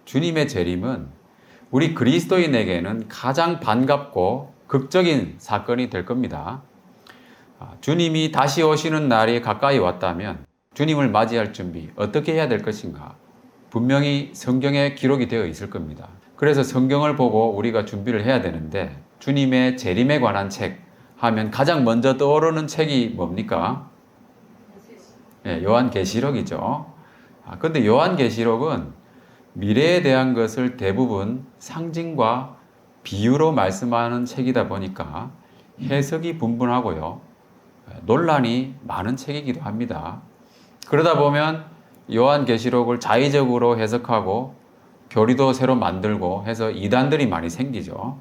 주님의 재림은 우리 그리스도인에게는 가장 반갑고 극적인 사건이 될 겁니다. 주님이 다시 오시는 날이 가까이 왔다면 주님을 맞이할 준비 어떻게 해야 될 것인가? 분명히 성경에 기록이 되어 있을 겁니다. 그래서 성경을 보고 우리가 준비를 해야 되는데 주님의 재림에 관한 책 하면 가장 먼저 떠오르는 책이 뭡니까? 요한계시록이죠. 그런데 요한계시록은 미래에 대한 것을 대부분 상징과 비유로 말씀하는 책이다 보니까 해석이 분분하고요. 논란이 많은 책이기도 합니다. 그러다 보면 요한계시록을 자의적으로 해석하고 교리도 새로 만들고 해서 이단들이 많이 생기죠.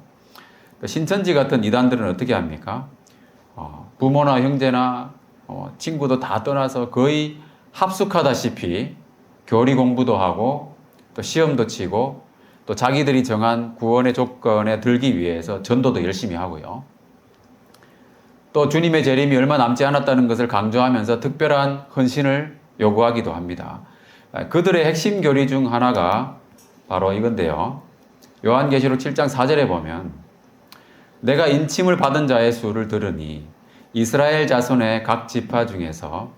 신천지 같은 이단들은 어떻게 합니까? 부모나 형제나 친구도 다 떠나서 거의 합숙하다시피 교리 공부도 하고 또 시험도 치고 또 자기들이 정한 구원의 조건에 들기 위해서 전도도 열심히 하고요. 또 주님의 재림이 얼마 남지 않았다는 것을 강조하면서 특별한 헌신을 요구하기도 합니다. 그들의 핵심 교리 중 하나가 바로 이건데요. 요한계시록 7장 4절에 보면 내가 인침을 받은 자의 수를 들으니 이스라엘 자손의 각 지파 중에서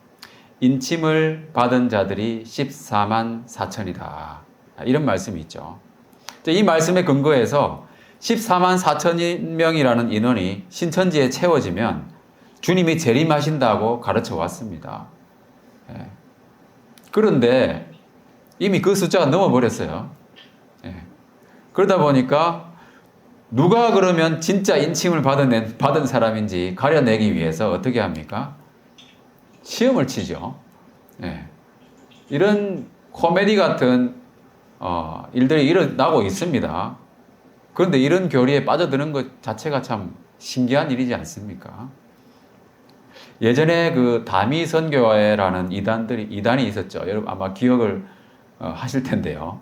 인침을 받은 자들이 14만 4천이다. 이런 말씀이 있죠. 이 말씀에 근거해서 14만 4천 명이라는 인원이 신천지에 채워지면 주님이 재림하신다고 가르쳐 왔습니다. 그런데 이미 그 숫자가 넘어버렸어요. 그러다 보니까 누가 그러면 진짜 인침을 받은 사람인지 가려내기 위해서 어떻게 합니까? 시험을 치죠. 이런 코미디 같은 일들이 일어나고 있습니다. 그런데 이런 교리에 빠져드는 것 자체가 참 신기한 일이지 않습니까? 예전에 그 다미 선교회라는 이단이 있었죠. 여러분 아마 기억을 하실 텐데요.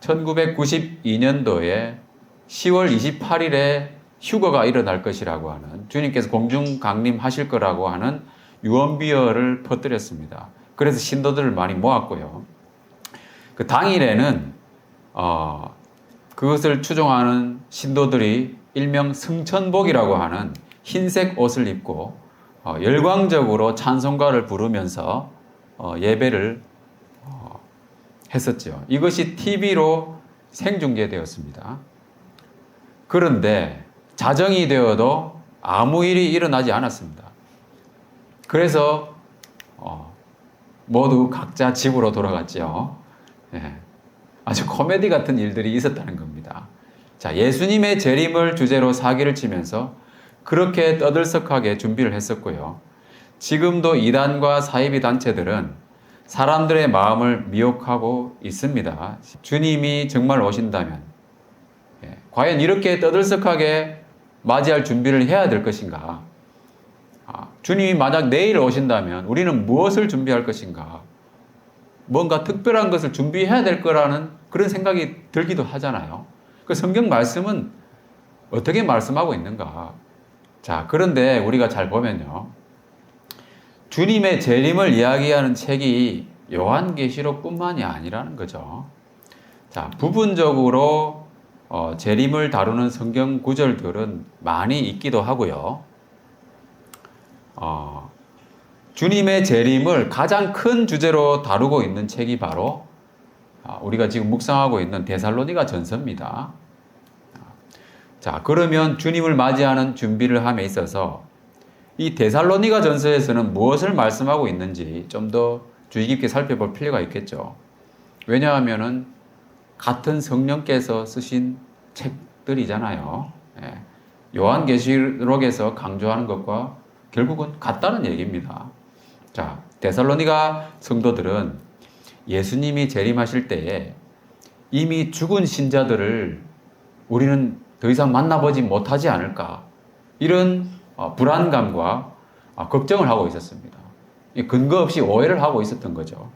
1992년도에 10월 28일에 휴거가 일어날 것이라고 하는 주님께서 공중 강림하실 거라고 하는 유언비어를 퍼뜨렸습니다. 그래서 신도들을 많이 모았고요. 그 당일에는 그것을 추종하는 신도들이 일명 승천복이라고 하는 흰색 옷을 입고 열광적으로 찬송가를 부르면서 예배를 했었죠. 이것이 TV로 생중계되었습니다. 그런데 자정이 되어도 아무 일이 일어나지 않았습니다. 그래서 모두 각자 집으로 돌아갔죠. 아주 코미디 같은 일들이 있었다는 겁니다. 자, 예수님의 재림을 주제로 사기를 치면서 그렇게 떠들썩하게 준비를 했었고요. 지금도 이단과 사이비 단체들은 사람들의 마음을 미혹하고 있습니다. 주님이 정말 오신다면 과연 이렇게 떠들썩하게 맞이할 준비를 해야 될 것인가? 주님이 만약 내일 오신다면 우리는 무엇을 준비할 것인가? 뭔가 특별한 것을 준비해야 될 거라는 그런 생각이 들기도 하잖아요. 그 성경 말씀은 어떻게 말씀하고 있는가? 자, 그런데 우리가 잘 보면요. 주님의 재림을 이야기하는 책이 요한계시록뿐만이 아니라는 거죠. 자, 부분적으로 재림을 다루는 성경 구절들은 많이 있기도 하고요. 주님의 재림을 가장 큰 주제로 다루고 있는 책이 바로 우리가 지금 묵상하고 있는 데살로니가 전서입니다. 자, 그러면 주님을 맞이하는 준비를 함에 있어서 이 데살로니가 전서에서는 무엇을 말씀하고 있는지 좀 더 주의 깊게 살펴볼 필요가 있겠죠. 왜냐하면은 같은 성령께서 쓰신 책들이잖아요. 요한계시록에서 강조하는 것과 결국은 같다는 얘기입니다. 자, 데살로니가 성도들은 예수님이 재림하실 때에 이미 죽은 신자들을 우리는 더 이상 만나보지 못하지 않을까, 이런 불안감과 걱정을 하고 있었습니다. 근거 없이 오해를 하고 있었던 거죠.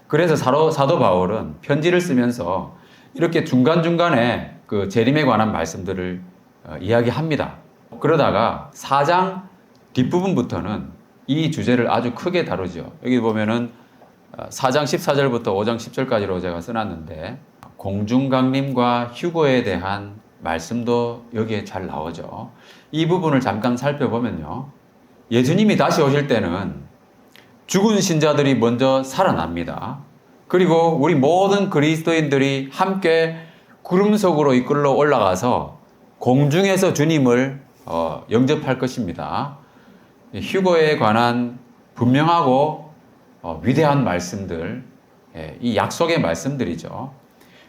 그래서 사도 바울은 편지를 쓰면서 이렇게 중간중간에 그 재림에 관한 말씀들을 이야기합니다. 그러다가 4장 뒷부분부터는 이 주제를 아주 크게 다루죠. 여기 보면은 4장 14절부터 5장 10절까지로 제가 써놨는데 공중강림과 휴거에 대한 말씀도 여기에 잘 나오죠. 이 부분을 잠깐 살펴보면요. 예수님이 다시 오실 때는 죽은 신자들이 먼저 살아납니다. 그리고 우리 모든 그리스도인들이 함께 구름 속으로 이끌러 올라가서 공중에서 주님을 영접할 것입니다. 휴거에 관한 분명하고 위대한 말씀들, 이 약속의 말씀들이죠.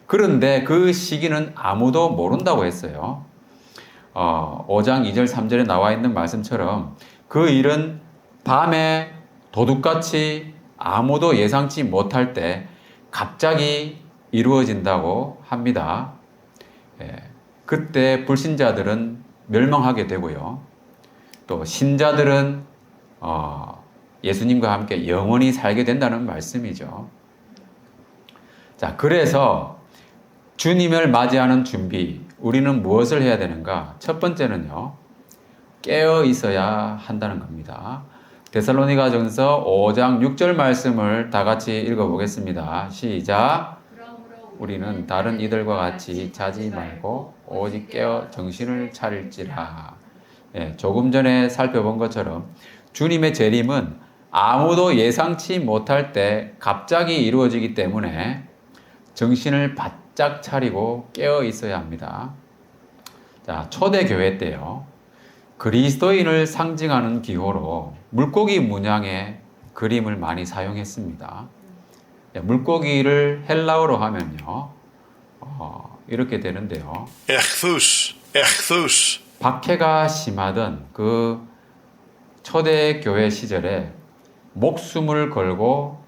그런데 그 시기는 아무도 모른다고 했어요. 5장 2절 3절에 나와 있는 말씀처럼 그 일은 밤에 도둑같이 아무도 예상치 못할 때 갑자기 이루어진다고 합니다. 그때 불신자들은 멸망하게 되고요. 또 신자들은 예수님과 함께 영원히 살게 된다는 말씀이죠. 자, 그래서 주님을 맞이하는 준비, 우리는 무엇을 해야 되는가? 첫 번째는요, 깨어 있어야 한다는 겁니다. 데살로니가전서 5장 6절 말씀을 다 같이 읽어보겠습니다. 시작. 우리는 다른 이들과 같이 자지 말고 오직 깨어 정신을 차릴지라. 조금 전에 살펴본 것처럼 주님의 재림은 아무도 예상치 못할 때 갑자기 이루어지기 때문에 정신을 바짝 차리고 깨어 있어야 합니다. 자, 초대교회 때요. 그리스도인을 상징하는 기호로 물고기 문양의 그림을 많이 사용했습니다. 물고기를 헬라어로 하면요. 이렇게 되는데요. echthus. 박해가 심하던 그 초대교회 시절에 목숨을 걸고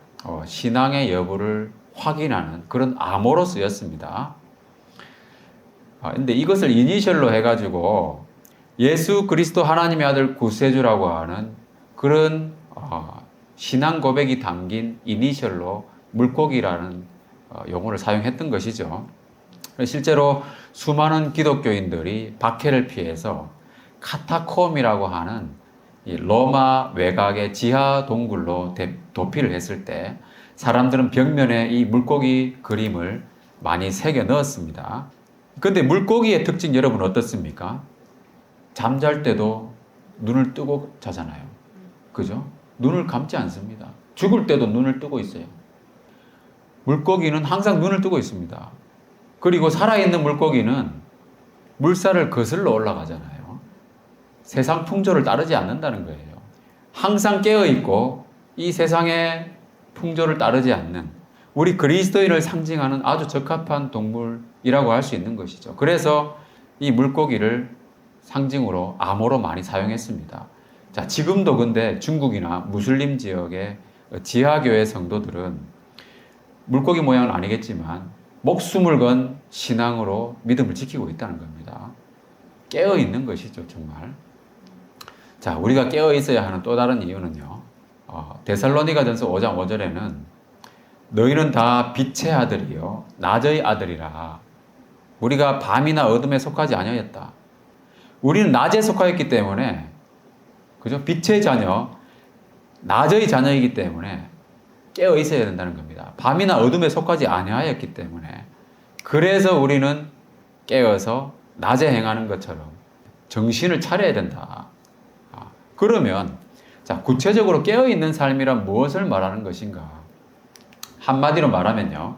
신앙의 여부를 확인하는 그런 암호로 쓰였습니다. 근데 이것을 이니셜로 해가지고 예수 그리스도 하나님의 아들 구세주라고 하는 그런 신앙 고백이 담긴 이니셜로 물고기라는 용어를 사용했던 것이죠. 실제로 수많은 기독교인들이 박해를 피해서 카타콤이라고 하는 이 로마 외곽의 지하 동굴로 도피를 했을 때 사람들은 벽면에 이 물고기 그림을 많이 새겨 넣었습니다. 근데 물고기의 특징 여러분 어떻습니까? 잠잘 때도 눈을 뜨고 자잖아요. 그죠? 눈을 감지 않습니다. 죽을 때도 눈을 뜨고 있어요. 물고기는 항상 눈을 뜨고 있습니다. 그리고 살아있는 물고기는 물살을 거슬러 올라가잖아요. 세상 풍조를 따르지 않는다는 거예요. 항상 깨어있고 이 세상의 풍조를 따르지 않는 우리 그리스도인을 상징하는 아주 적합한 동물이라고 할 수 있는 것이죠. 그래서 이 물고기를 상징으로 암호로 많이 사용했습니다. 자, 지금도 근데 중국이나 무슬림 지역의 지하교회 성도들은 물고기 모양은 아니겠지만 목숨을 건 신앙으로 믿음을 지키고 있다는 겁니다. 깨어 있는 것이죠, 정말. 자, 우리가 깨어 있어야 하는 또 다른 이유는요. 데살로니가전서 5장 5절에는 너희는 다 빛의 아들이요 낮의 아들이라. 우리가 밤이나 어둠에 속하지 아니하였다. 우리는 낮에 속하였기 때문에, 그죠? 빛의 자녀, 낮의 자녀이기 때문에 깨어 있어야 된다는 겁니다. 밤이나 어둠에 속하지 아니하였기 때문에. 그래서 우리는 깨어서 낮에 행하는 것처럼 정신을 차려야 된다. 그러면 자, 구체적으로 깨어 있는 삶이란 무엇을 말하는 것인가? 한마디로 말하면요.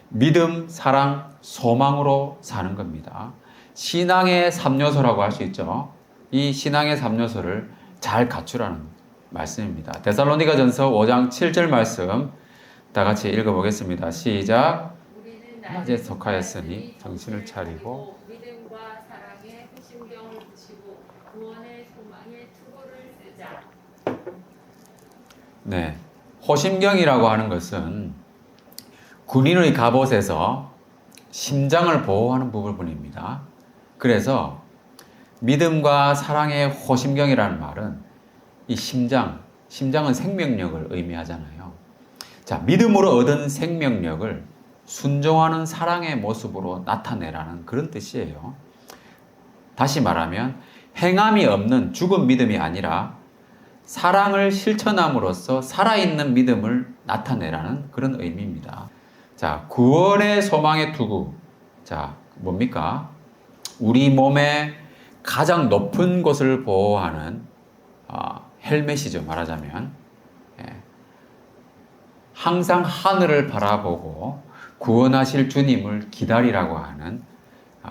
믿음, 사랑, 소망으로 사는 겁니다. 신앙의 3요소라고 할 수 있죠. 이 신앙의 3요소를 잘 갖추라는 말씀입니다. 데살로니가전서 5장 7절 말씀 다 같이 읽어보겠습니다. 시작. 낮에 속하였으니 정신을 차리고 믿음과 사랑의 핵심경을 드시고 구원의 소망의 투구를 쓰자. 네, 호심경이라고 하는 것은 군인의 갑옷에서 심장을 보호하는 부분입니다. 그래서 믿음과 사랑의 호심경이라는 말은 이 심장은 생명력을 의미하잖아요. 자, 믿음으로 얻은 생명력을 순종하는 사랑의 모습으로 나타내라는 그런 뜻이에요. 다시 말하면 행함이 없는 죽은 믿음이 아니라 사랑을 실천함으로써 살아있는 믿음을 나타내라는 그런 의미입니다. 자, 구원의 소망의 투구. 자, 뭡니까? 우리 몸의 가장 높은 곳을 보호하는 헬멧이죠, 말하자면. 예. 항상 하늘을 바라보고 구원하실 주님을 기다리라고 하는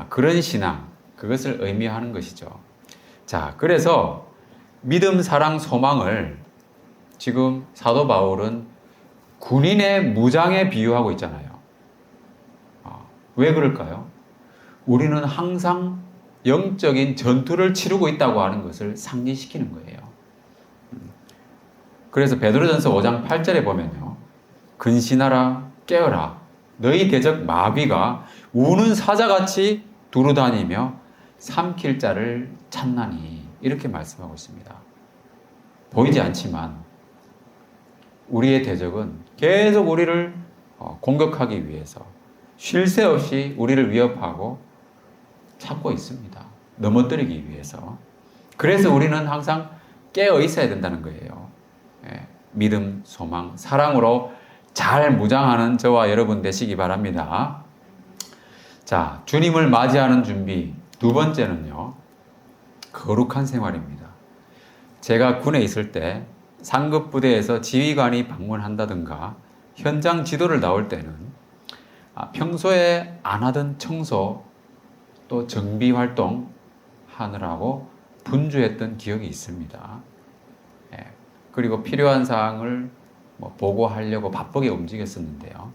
그런 신앙, 그것을 의미하는 것이죠. 자, 그래서 믿음, 사랑, 소망을 지금 사도 바울은 군인의 무장에 비유하고 있잖아요. 왜 그럴까요? 우리는 항상 영적인 전투를 치르고 있다고 하는 것을 상기시키는 거예요. 그래서 베드로전서 5장 8절에 보면요. 근신하라, 깨어라. 너희 대적 마귀가 우는 사자같이 두루다니며 삼킬 자를 찾나니. 이렇게 말씀하고 있습니다. 보이지 않지만 우리의 대적은 계속 우리를 공격하기 위해서 쉴 새 없이 우리를 위협하고 찾고 있습니다. 넘어뜨리기 위해서. 그래서 우리는 항상 깨어 있어야 된다는 거예요. 예, 믿음, 소망, 사랑으로 잘 무장하는 저와 여러분 되시기 바랍니다. 자, 주님을 맞이하는 준비. 두 번째는요, 거룩한 생활입니다. 제가 군에 있을 때 상급 부대에서 지휘관이 방문한다든가 현장 지도를 나올 때는 평소에 안 하던 청소 또 정비 활동 하느라고 분주했던 기억이 있습니다. 예, 그리고 필요한 사항을 보고하려고 바쁘게 움직였었는데요.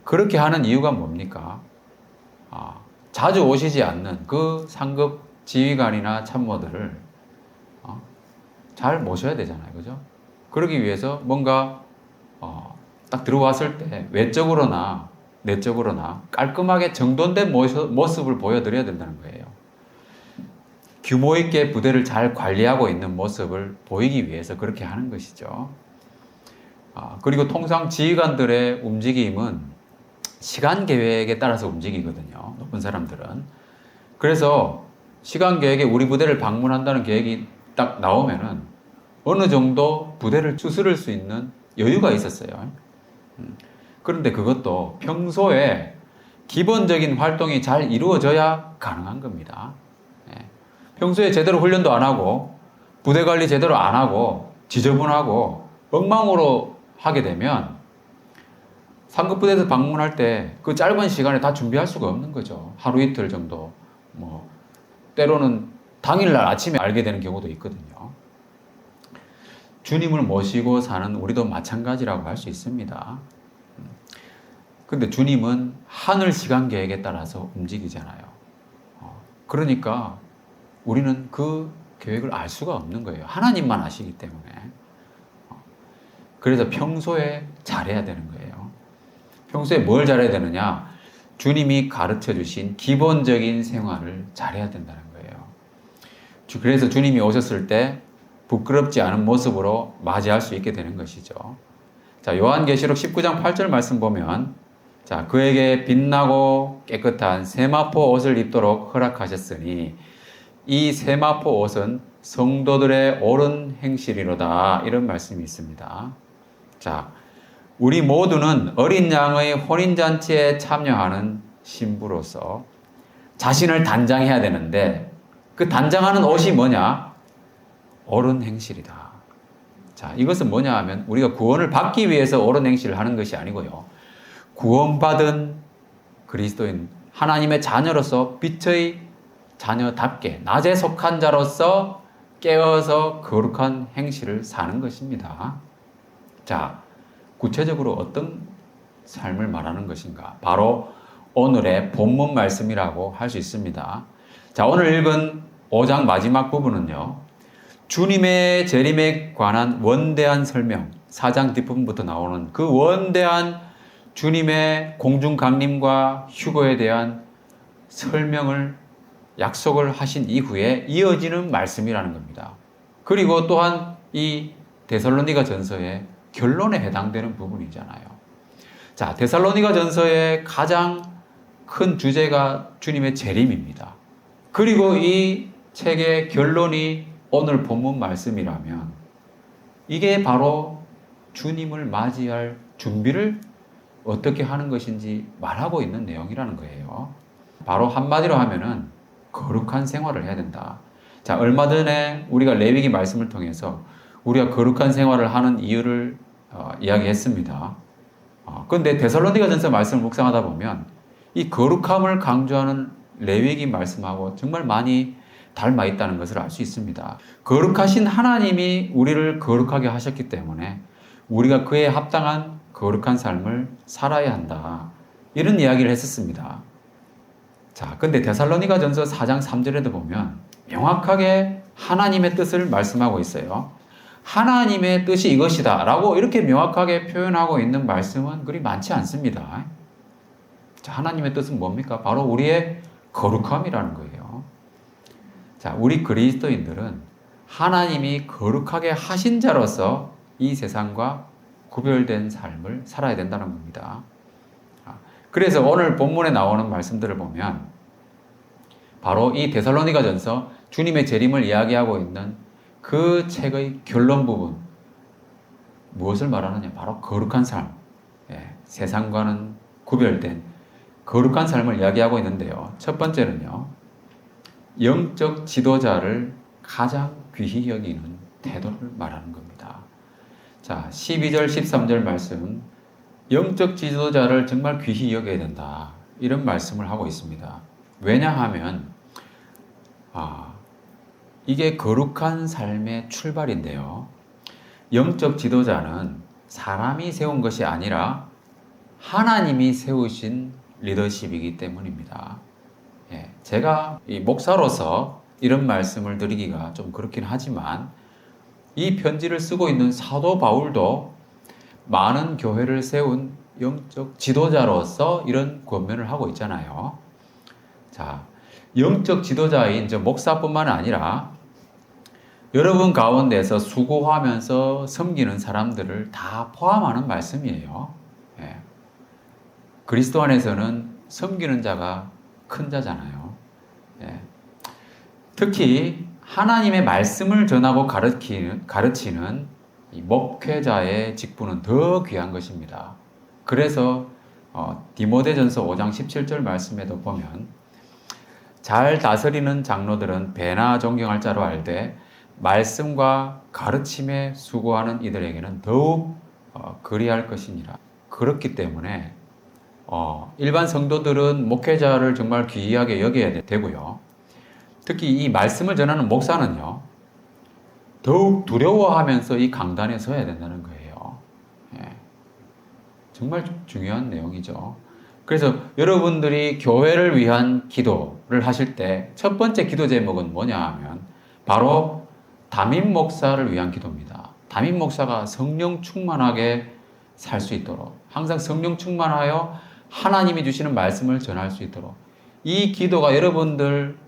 그렇게 하는 이유가 뭡니까? 자주 오시지 않는 그 상급 지휘관이나 참모들을 잘 모셔야 되잖아요. 그죠? 그러기 위해서 뭔가 딱 들어왔을 때 외적으로나 내적으로나 깔끔하게 정돈된 모습을 보여드려야 된다는 거예요. 규모 있게 부대를 잘 관리하고 있는 모습을 보이기 위해서 그렇게 하는 것이죠. 그리고 통상 지휘관들의 움직임은 시간 계획에 따라서 움직이거든요. 높은 사람들은. 그래서 시간 계획에 우리 부대를 방문한다는 계획이 딱 나오면은 어느 정도 부대를 추스를 수 있는 여유가 있었어요. 그런데 그것도 평소에 기본적인 활동이 잘 이루어져야 가능한 겁니다. 평소에 제대로 훈련도 안 하고 부대 관리 제대로 안 하고 지저분하고 엉망으로 하게 되면 상급부대에서 방문할 때 그 짧은 시간에 다 준비할 수가 없는 거죠. 하루 이틀 정도, 때로는 당일날 아침에 알게 되는 경우도 있거든요. 주님을 모시고 사는 우리도 마찬가지라고 할 수 있습니다. 근데 주님은 하늘 시간 계획에 따라서 움직이잖아요. 그러니까 우리는 그 계획을 알 수가 없는 거예요. 하나님만 아시기 때문에. 그래서 평소에 잘해야 되는 거예요. 평소에 뭘 잘해야 되느냐? 주님이 가르쳐 주신 기본적인 생활을 잘해야 된다는 거예요. 그래서 주님이 오셨을 때 부끄럽지 않은 모습으로 맞이할 수 있게 되는 것이죠. 자, 요한계시록 19장 8절 말씀 보면, 자, 그에게 빛나고 깨끗한 세마포 옷을 입도록 허락하셨으니 이 세마포 옷은 성도들의 옳은 행실이로다. 이런 말씀이 있습니다. 자, 우리 모두는 어린 양의 혼인잔치에 참여하는 신부로서 자신을 단장해야 되는데 그 단장하는 옷이 뭐냐? 옳은 행실이다. 자, 이것은 뭐냐 하면 우리가 구원을 받기 위해서 옳은 행실을 하는 것이 아니고요. 구원받은 그리스도인 하나님의 자녀로서 빛의 자녀답게 낮에 속한 자로서 깨어서 거룩한 행실을 사는 것입니다. 자, 구체적으로 어떤 삶을 말하는 것인가? 바로 오늘의 본문 말씀이라고 할 수 있습니다. 자, 오늘 읽은 5장 마지막 부분은요. 주님의 재림에 관한 원대한 설명, 4장 뒷부분부터 나오는 그 원대한 주님의 공중 강림과 휴거에 대한 설명을 약속을 하신 이후에 이어지는 말씀이라는 겁니다. 그리고 또한 이 데살로니가 전서의 결론에 해당되는 부분이잖아요. 자, 데살로니가 전서의 가장 큰 주제가 주님의 재림입니다. 그리고 이 책의 결론이 오늘 본문 말씀이라면 이게 바로 주님을 맞이할 준비를 어떻게 하는 것인지 말하고 있는 내용이라는 거예요. 바로 한마디로 하면은 거룩한 생활을 해야 된다. 자, 얼마 전에 우리가 레위기 말씀을 통해서 우리가 거룩한 생활을 하는 이유를 이야기했습니다. 그런데 데살로니가 전서 말씀을 묵상하다 보면 이 거룩함을 강조하는 레위기 말씀하고 정말 많이 닮아 있다는 것을 알 수 있습니다. 거룩하신 하나님이 우리를 거룩하게 하셨기 때문에 우리가 그에 합당한 거룩한 삶을 살아야 한다. 이런 이야기를 했었습니다. 자, 근데 데살로니가 전서 4장 3절에도 보면 명확하게 하나님의 뜻을 말씀하고 있어요. 하나님의 뜻이 이것이다 라고 이렇게 명확하게 표현하고 있는 말씀은 그리 많지 않습니다. 자, 하나님의 뜻은 뭡니까? 바로 우리의 거룩함이라는 거예요. 자, 우리 그리스도인들은 하나님이 거룩하게 하신 자로서 이 세상과 구별된 삶을 살아야 된다는 겁니다. 그래서 오늘 본문에 나오는 말씀들을 보면 바로 이 데살로니가 전서 주님의 재림을 이야기하고 있는 그 책의 결론 부분 무엇을 말하느냐? 바로 거룩한 삶, 세상과는 구별된 거룩한 삶을 이야기하고 있는데요. 첫 번째는요, 영적 지도자를 가장 귀히 여기는 태도를 말하는 겁니다. 자, 12절, 13절 말씀, 영적 지도자를 정말 귀히 여겨야 된다. 이런 말씀을 하고 있습니다. 왜냐하면, 이게 거룩한 삶의 출발인데요. 영적 지도자는 사람이 세운 것이 아니라 하나님이 세우신 리더십이기 때문입니다. 제가 이 목사로서 이런 말씀을 드리기가 좀 그렇긴 하지만 이 편지를 쓰고 있는 사도 바울도 많은 교회를 세운 영적 지도자로서 이런 권면을 하고 있잖아요. 자, 영적 지도자인 저 목사뿐만 아니라 여러분 가운데서 수고하면서 섬기는 사람들을 다 포함하는 말씀이에요. 그리스도 안에서는 섬기는 자가 큰 자잖아요. 특히 하나님의 말씀을 전하고 가르치는 이 목회자의 직분은 더 귀한 것입니다. 그래서 디모데전서 5장 17절 말씀에도 보면 잘 다스리는 장로들은 배나 존경할 자로 알되 말씀과 가르침에 수고하는 이들에게는 더욱 그리할 것이니라. 그렇기 때문에 일반 성도들은 목회자를 정말 귀하게 여겨야 되고요. 특히 이 말씀을 전하는 목사는요, 더욱 두려워하면서 이 강단에 서야 된다는 거예요. 정말 중요한 내용이죠. 그래서 여러분들이 교회를 위한 기도를 하실 때 첫 번째 기도 제목은 뭐냐 하면 바로 담임 목사를 위한 기도입니다. 담임 목사가 성령 충만하게 살 수 있도록 항상 성령 충만하여 하나님이 주시는 말씀을 전할 수 있도록 이 기도가 여러분들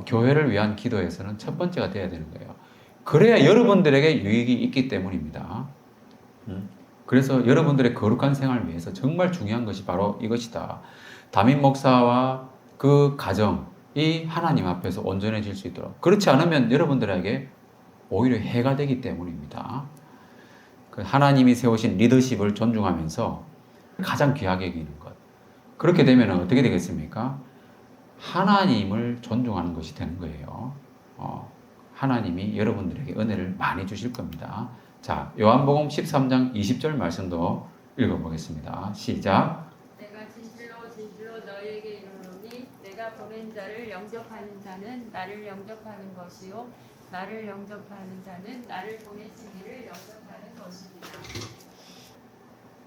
교회를 위한 기도에서는 첫 번째가 되어야 되는 거예요. 그래야 여러분들에게 유익이 있기 때문입니다. 그래서 여러분들의 거룩한 생활을 위해서 정말 중요한 것이 바로 이것이다. 담임 목사와 그 가정이 하나님 앞에서 온전해질 수 있도록. 그렇지 않으면 여러분들에게 오히려 해가 되기 때문입니다. 하나님이 세우신 리더십을 존중하면서 가장 귀하게 여기는 것. 그렇게 되면 어떻게 되겠습니까? 하나님을 존중하는 것이 되는 거예요. 하나님이 여러분들에게 은혜를 많이 주실 겁니다. 자, 요한복음 13장 20절 말씀도 읽어보겠습니다. 시작. 내가 진실로 진실로 너희에게 이르노니 내가 보낸 자를 영접하는 자는 나를 영접하는 것이요 나를 영접하는 자는 나를 보내신 이를 영접하는 것입니다.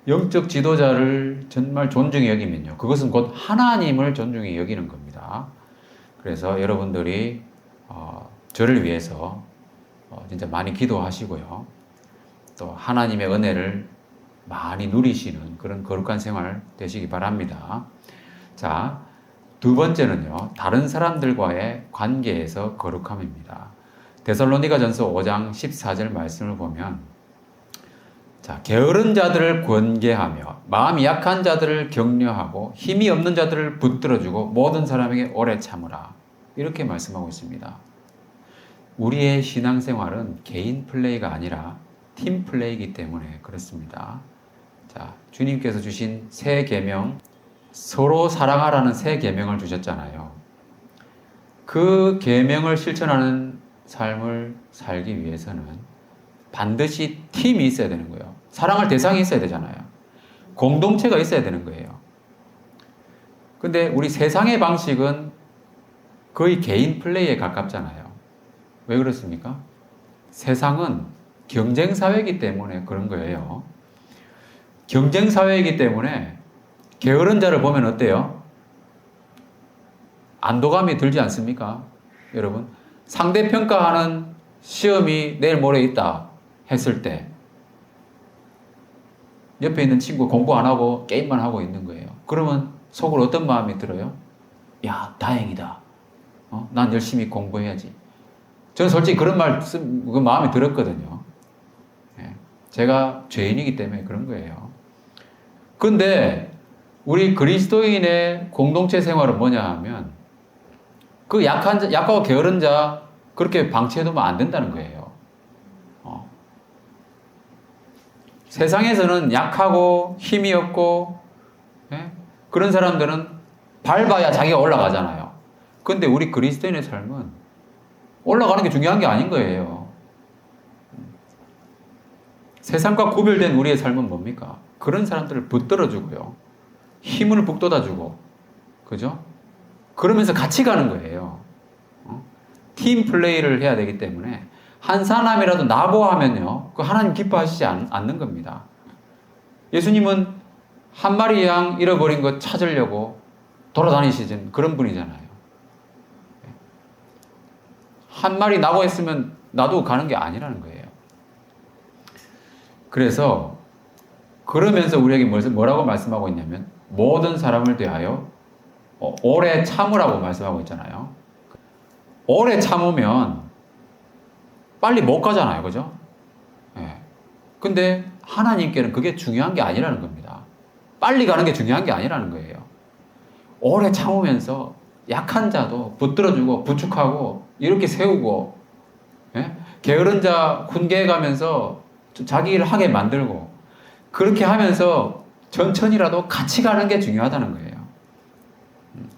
영적 지도자를 정말 존중히 여기면요, 그것은 곧 하나님을 존중히 여기는 겁니다. 그래서 여러분들이 저를 위해서 진짜 많이 기도하시고요, 또 하나님의 은혜를 많이 누리시는 그런 거룩한 생활 되시기 바랍니다. 자, 두 번째는요, 다른 사람들과의 관계에서 거룩함입니다. 데살로니가전서 5장 14절 말씀을 보면 자, 게으른 자들을 권계하며 마음이 약한 자들을 격려하고 힘이 없는 자들을 붙들어주고 모든 사람에게 오래 참으라. 이렇게 말씀하고 있습니다. 우리의 신앙생활은 개인 플레이가 아니라 팀 플레이이기 때문에 그렇습니다. 자, 주님께서 주신 새 계명, 서로 사랑하라는 새 계명을 주셨잖아요. 그 계명을 실천하는 삶을 살기 위해서는 반드시 팀이 있어야 되는 거예요. 사랑할 대상이 있어야 되잖아요. 공동체가 있어야 되는 거예요. 근데 우리 세상의 방식은 거의 개인 플레이에 가깝잖아요. 왜 그렇습니까? 세상은 경쟁 사회이기 때문에 그런 거예요. 경쟁 사회이기 때문에 게으른 자를 보면 어때요? 안도감이 들지 않습니까? 여러분, 상대평가하는 시험이 내일 모레 있다 했을 때 옆에 있는 친구 공부 안 하고 게임만 하고 있는 거예요. 그러면 속으로 어떤 마음이 들어요? 야, 다행이다. 난 열심히 공부해야지. 저는 솔직히 그런 그 마음이 들었거든요. 제가 죄인이기 때문에 그런 거예요. 근데 우리 그리스도인의 공동체 생활은 뭐냐 하면 그 약하고 게으른 자 그렇게 방치해두면 안 된다는 거예요. 세상에서는 약하고 힘이 없고 그런 사람들은 밟아야 자기가 올라가잖아요. 근데 우리 그리스도인의 삶은 올라가는 게 중요한 게 아닌 거예요. 세상과 구별된 우리의 삶은 뭡니까? 그런 사람들을 붙들어주고요. 힘을 북돋아주고, 그죠? 그러면서 같이 가는 거예요. 팀 플레이를 해야 되기 때문에 한 사람이라도 나고 하면요, 그 하나님 기뻐하시지 않는 겁니다. 예수님은 한 마리 양 잃어버린 것 찾으려고 돌아다니시는 그런 분이잖아요. 한 마리 나고 했으면 나도 가는 게 아니라는 거예요. 그래서 그러면서 우리에게 뭐라고 말씀하고 있냐면 모든 사람을 대하여 오래 참으라고 말씀하고 있잖아요. 오래 참으면 빨리 못 가잖아요. 그죠? 근데 하나님께는 그게 중요한 게 아니라는 겁니다. 빨리 가는 게 중요한 게 아니라는 거예요. 오래 참으면서 약한 자도 붙들어주고 부축하고 이렇게 세우고 게으른 자 훈계해가면서 자기 일을 하게 만들고 그렇게 하면서 천천히라도 같이 가는 게 중요하다는 거예요.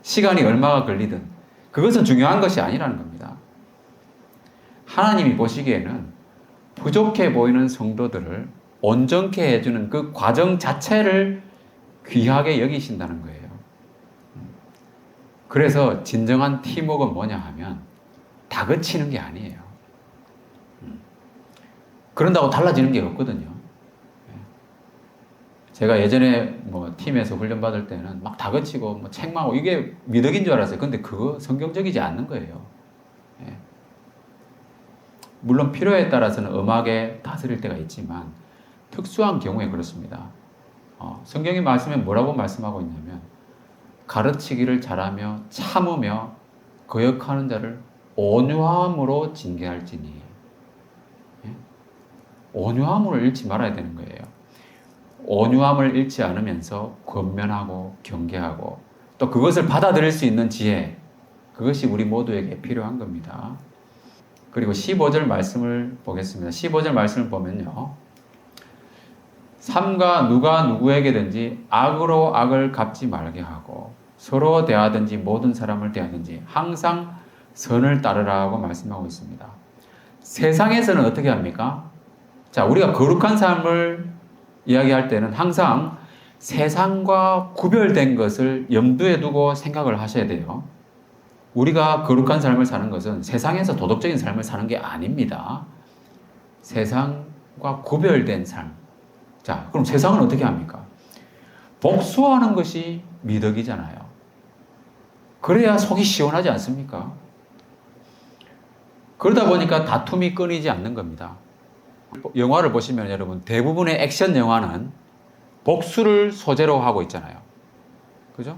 시간이 얼마가 걸리든 그것은 중요한 것이 아니라는 겁니다. 하나님이 보시기에는 부족해 보이는 성도들을 온전케 해주는 그 과정 자체를 귀하게 여기신다는 거예요. 그래서 진정한 팀워크는 뭐냐 하면 다그치는 게 아니에요. 그런다고 달라지는 게 없거든요. 제가 예전에 뭐 팀에서 훈련 받을 때는 막 다그치고 뭐 책망하고 이게 미덕인 줄 알았어요. 근데 그거 성경적이지 않는 거예요. 물론 필요에 따라서는 엄하게 다스릴 때가 있지만 특수한 경우에 그렇습니다. 성경의 말씀에 뭐라고 말씀하고 있냐면 가르치기를 잘하며 참으며 거역하는 자를 온유함으로 징계할지니. 온유함을 잃지 말아야 되는 거예요. 온유함을 잃지 않으면서 권면하고 경계하고 또 그것을 받아들일 수 있는 지혜, 그것이 우리 모두에게 필요한 겁니다. 그리고 15절 말씀을 보겠습니다. 15절 말씀을 보면요, 삼가 누가 누구에게든지 악으로 악을 갚지 말게 하고 서로 대하든지 모든 사람을 대하든지 항상 선을 따르라고 말씀하고 있습니다. 세상에서는 어떻게 합니까? 자, 우리가 거룩한 삶을 이야기할 때는 항상 세상과 구별된 것을 염두에 두고 생각을 하셔야 돼요. 우리가 거룩한 삶을 사는 것은 세상에서 도덕적인 삶을 사는 게 아닙니다. 세상과 구별된 삶. 자, 그럼 세상은 어떻게 합니까? 복수하는 것이 미덕이잖아요. 그래야 속이 시원하지 않습니까? 그러다 보니까 다툼이 끊이지 않는 겁니다. 영화를 보시면 여러분 대부분의 액션 영화는 복수를 소재로 하고 있잖아요. 그죠?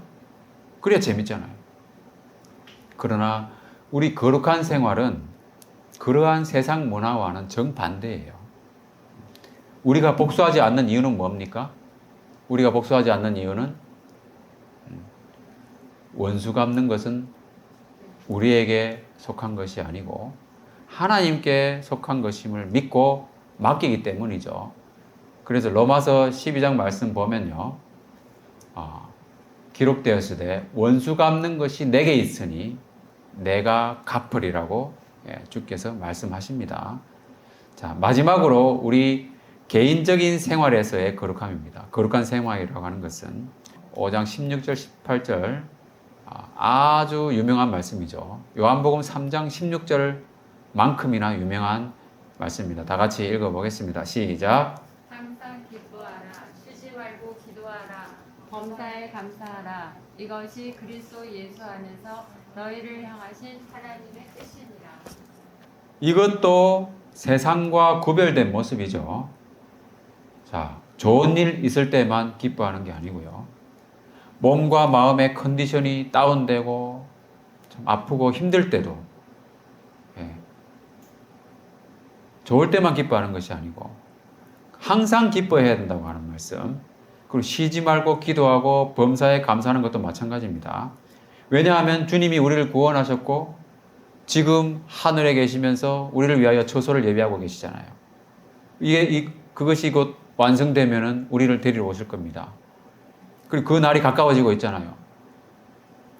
그래야 재밌잖아요. 그러나 우리 거룩한 생활은 그러한 세상 문화와는 정반대예요. 우리가 복수하지 않는 이유는 뭡니까? 우리가 복수하지 않는 이유는 원수 갚는 것은 우리에게 속한 것이 아니고 하나님께 속한 것임을 믿고 맡기기 때문이죠. 그래서 로마서 12장 말씀 보면요. 기록되었으되 원수 갚는 것이 내게 있으니 내가 갚으리라고 주께서 말씀하십니다. 자, 마지막으로 우리 개인적인 생활에서의 거룩함입니다. 거룩한 생활이라고 하는 것은 5장 16절 18절 아주 유명한 말씀이죠. 요한복음 3장 16절만큼이나 유명한 말씀입니다. 다 같이 읽어보겠습니다. 시작. 항상 기뻐하라. 쉬지 말고 기도하라. 범사에 감사하라. 이것이 그리스도 예수 안에서 너희를 향하신 하나님의 뜻이니라. 이것도 세상과 구별된 모습이죠. 자, 좋은 일 있을 때만 기뻐하는 게 아니고요. 몸과 마음의 컨디션이 다운되고 좀 아프고 힘들 때도 좋을 때만 기뻐하는 것이 아니고 항상 기뻐해야 된다고 하는 말씀. 그리고 쉬지 말고 기도하고 범사에 감사하는 것도 마찬가지입니다. 왜냐하면 주님이 우리를 구원하셨고 지금 하늘에 계시면서 우리를 위하여 처소를 예비하고 계시잖아요. 그것이 곧 완성되면은 우리를 데리러 오실 겁니다. 그리고 그 날이 가까워지고 있잖아요.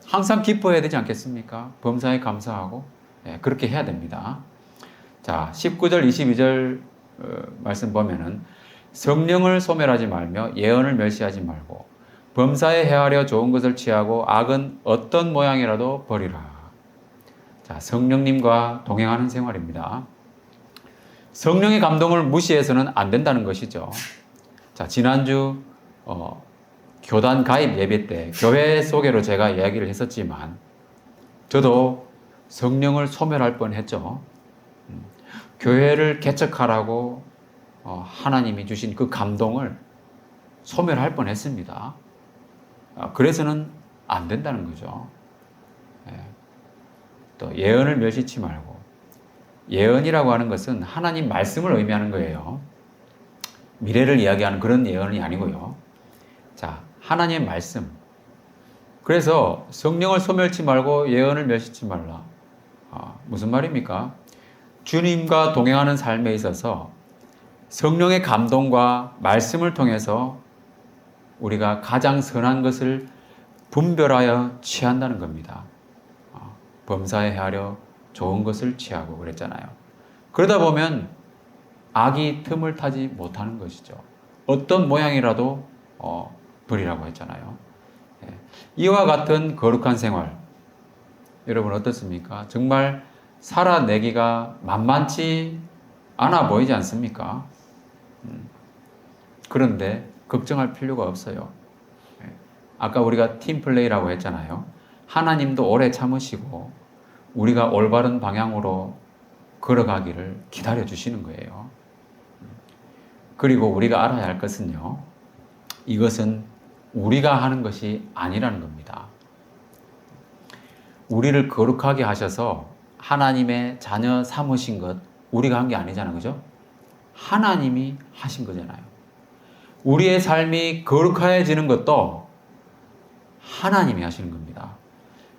항상 기뻐해야 되지 않겠습니까? 범사에 감사하고 그렇게 해야 됩니다. 자, 19절 22절 말씀 보면은 성령을 소멸하지 말며 예언을 멸시하지 말고 범사에 헤아려 좋은 것을 취하고 악은 어떤 모양이라도 버리라. 자, 성령님과 동행하는 생활입니다. 성령의 감동을 무시해서는 안 된다는 것이죠. 자, 지난주 교단 가입 예배 때 교회 소개로 제가 이야기를 했었지만 저도 성령을 소멸할 뻔했죠. 교회를 개척하라고 하나님이 주신 그 감동을 소멸할 뻔했습니다. 그래서는 안 된다는 거죠. 또 예언을 멸시치 말고 예언이라고 하는 것은 하나님 말씀을 의미하는 거예요. 미래를 이야기하는 그런 예언이 아니고요. 자, 하나님의 말씀. 그래서 성령을 소멸치 말고 예언을 멸시치 말라. 무슨 말입니까? 주님과 동행하는 삶에 있어서 성령의 감동과 말씀을 통해서 우리가 가장 선한 것을 분별하여 취한다는 겁니다. 범사에 헤아려 좋은 것을 취하고 그랬잖아요. 그러다 보면 악이 틈을 타지 못하는 것이죠. 어떤 모양이라도 버리라고 했잖아요. 이와 같은 거룩한 생활, 여러분 어떻습니까? 정말 살아내기가 만만치 않아 보이지 않습니까? 그런데 걱정할 필요가 없어요. 아까 우리가 팀플레이라고 했잖아요. 하나님도 오래 참으시고 우리가 올바른 방향으로 걸어가기를 기다려 주시는 거예요. 그리고 우리가 알아야 할 것은요. 이것은 우리가 하는 것이 아니라는 겁니다. 우리를 거룩하게 하셔서 하나님의 자녀 삼으신 것 우리가 한 게 아니잖아요. 그죠? 하나님이 하신 거잖아요. 우리의 삶이 거룩해지는 것도 하나님이 하시는 겁니다.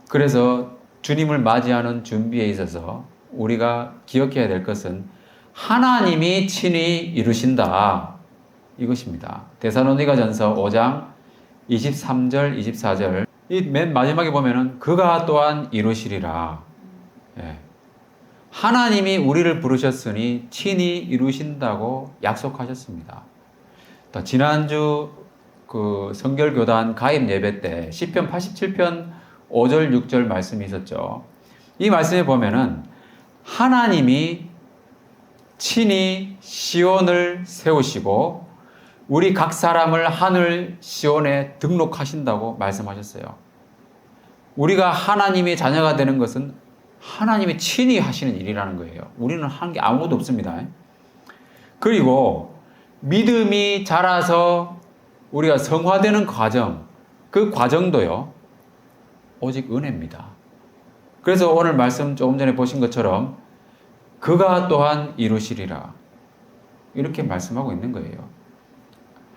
그래서 주님을 맞이하는 준비에 있어서 우리가 기억해야 될 것은 하나님이 친히 이루신다. 이것입니다. 데살로니가전서 5장 23절, 24절. 이 맨 마지막에 보면은 그가 또한 이루시리라. 하나님이 우리를 부르셨으니 친히 이루신다고 약속하셨습니다. 또 지난주 그 성결교단 가입 예배 때 시편 87편 5절 6절 말씀이 있었죠. 이 말씀에 보면은 하나님이 친히 시온을 세우시고 우리 각 사람을 하늘 시온에 등록하신다고 말씀하셨어요. 우리가 하나님의 자녀가 되는 것은 하나님이 친히 하시는 일이라는 거예요. 우리는 하는 게 아무것도 없습니다. 그리고 믿음이 자라서 우리가 성화되는 과정, 그 과정도요, 오직 은혜입니다. 그래서 오늘 말씀 조금 전에 보신 것처럼 그가 또한 이루시리라. 이렇게 말씀하고 있는 거예요.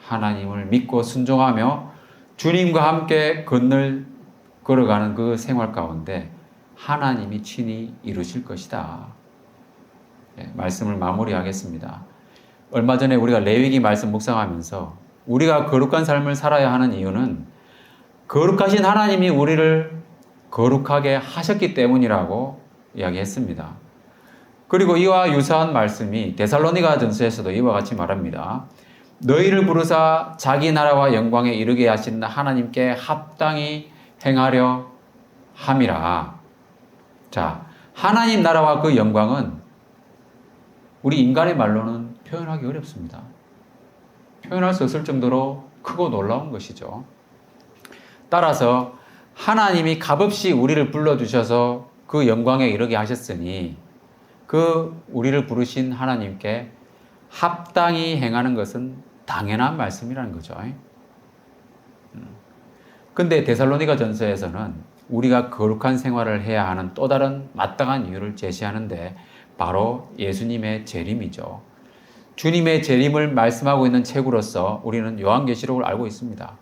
하나님을 믿고 순종하며 주님과 함께 걸어가는 그 생활 가운데 하나님이 친히 이루실 것이다. 말씀을 마무리하겠습니다. 얼마 전에 우리가 레위기 말씀 묵상하면서 우리가 거룩한 삶을 살아야 하는 이유는 거룩하신 하나님이 우리를 거룩하게 하셨기 때문이라고 이야기했습니다. 그리고 이와 유사한 말씀이 데살로니가 전서에서도 이와 같이 말합니다. 너희를 부르사 자기 나라와 영광에 이르게 하신 하나님께 합당히 행하려 함이라. 자, 하나님 나라와 그 영광은 우리 인간의 말로는 표현하기 어렵습니다. 표현할 수 없을 정도로 크고 놀라운 것이죠. 따라서 하나님이 값없이 우리를 불러주셔서 그 영광에 이르게 하셨으니 그 우리를 부르신 하나님께 합당히 행하는 것은 당연한 말씀이라는 거죠. 근데 데살로니가 전서에서는 우리가 거룩한 생활을 해야 하는 또 다른 마땅한 이유를 제시하는데 바로 예수님의 재림이죠. 주님의 재림을 말씀하고 있는 책으로서 우리는 요한계시록을 알고 있습니다.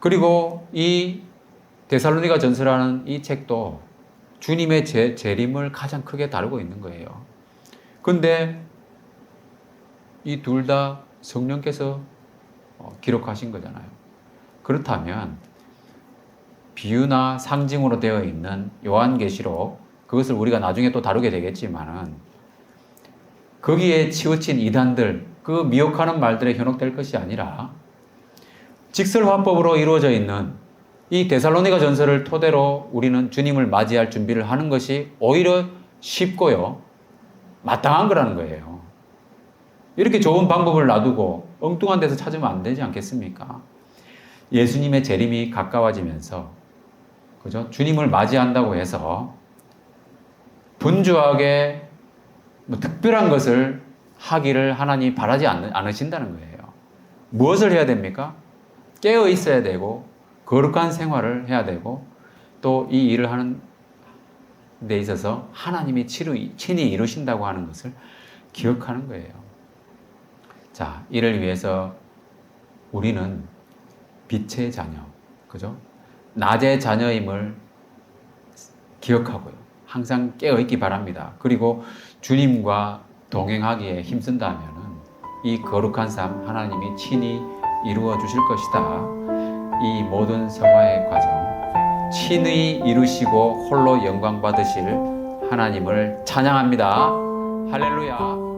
그리고 이 데살로니가 전서라는 이 책도 주님의 재림을 가장 크게 다루고 있는 거예요. 근데 이 둘 다 성령께서 기록하신 거잖아요. 그렇다면 비유나 상징으로 되어 있는 요한계시록, 그것을 우리가 나중에 또 다루게 되겠지만은 거기에 치우친 이단들, 그 미혹하는 말들에 현혹될 것이 아니라 직설화법으로 이루어져 있는 이 데살로니가 전서를 토대로 우리는 주님을 맞이할 준비를 하는 것이 오히려 쉽고요, 마땅한 거라는 거예요. 이렇게 좋은 방법을 놔두고 엉뚱한 데서 찾으면 안 되지 않겠습니까? 예수님의 재림이 가까워지면서, 그죠? 주님을 맞이한다고 해서 분주하게 특별한 것을 하기를 하나님이 바라지 않으신다는 거예요. 무엇을 해야 됩니까? 깨어 있어야 되고 거룩한 생활을 해야 되고 또 이 일을 하는 데 있어서 하나님이 친히 이루신다고 하는 것을 기억하는 거예요. 자, 이를 위해서 우리는 빛의 자녀, 그죠? 낮의 자녀임을 기억하고요. 항상 깨어있기 바랍니다. 그리고 주님과 동행하기에 힘쓴다면은 이 거룩한 삶 하나님이 친히 이루어 주실 것이다. 이 모든 성화의 과정 친히 이루시고 홀로 영광 받으실 하나님을 찬양합니다. 할렐루야.